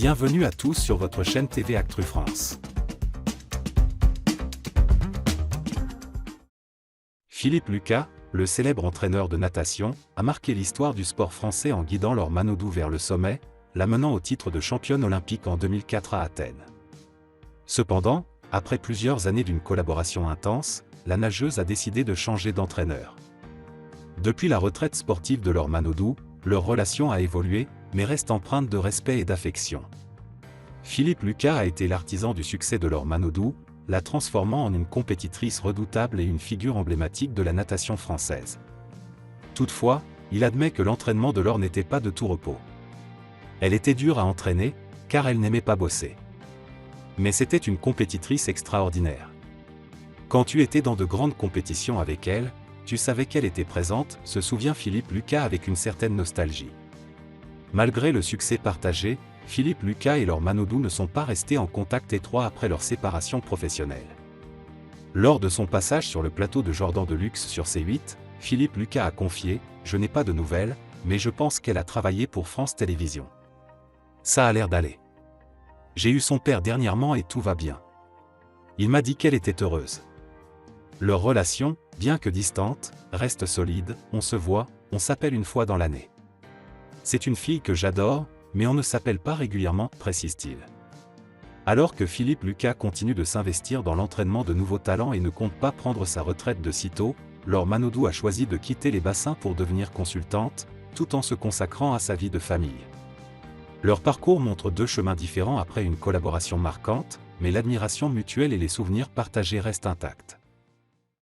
Bienvenue à tous sur votre chaîne TV Actu France. Philippe Lucas, le célèbre entraîneur de natation, a marqué l'histoire du sport français en guidant Laure Manodou vers le sommet, la menant au titre de championne olympique en 2004 à Athènes. Cependant, après plusieurs années d'une collaboration intense, la nageuse a décidé de changer d'entraîneur. Depuis la retraite sportive de Laure Manodou, leur relation a évolué, mais reste empreinte de respect et d'affection. Philippe Lucas a été l'artisan du succès de Laure Manodou, la transformant en une compétitrice redoutable et une figure emblématique de la natation française. Toutefois, il admet que l'entraînement de Laure n'était pas de tout repos. Elle était dure à entraîner, car elle n'aimait pas bosser. Mais c'était une compétitrice extraordinaire. Quand tu étais dans de grandes compétitions avec elle, tu savais qu'elle était présente, se souvient Philippe Lucas avec une certaine nostalgie. Malgré le succès partagé, Philippe Lucas et Laure Manodou ne sont pas restés en contact étroit après leur séparation professionnelle. Lors de son passage sur le plateau de Jordan Deluxe sur C8, Philippe Lucas a confié « Je n'ai pas de nouvelles, mais je pense qu'elle a travaillé pour France Télévisions. Ça a l'air d'aller. J'ai eu son père dernièrement et tout va bien. Il m'a dit qu'elle était heureuse. » Leur relation, bien que distante, reste solide, on se voit, on s'appelle une fois dans l'année. C'est une fille que j'adore, mais on ne s'appelle pas régulièrement, précise-t-il. Alors que Philippe Lucas continue de s'investir dans l'entraînement de nouveaux talents et ne compte pas prendre sa retraite de sitôt, Laure Manodou a choisi de quitter les bassins pour devenir consultante, tout en se consacrant à sa vie de famille. Leur parcours montre deux chemins différents après une collaboration marquante, mais l'admiration mutuelle et les souvenirs partagés restent intacts.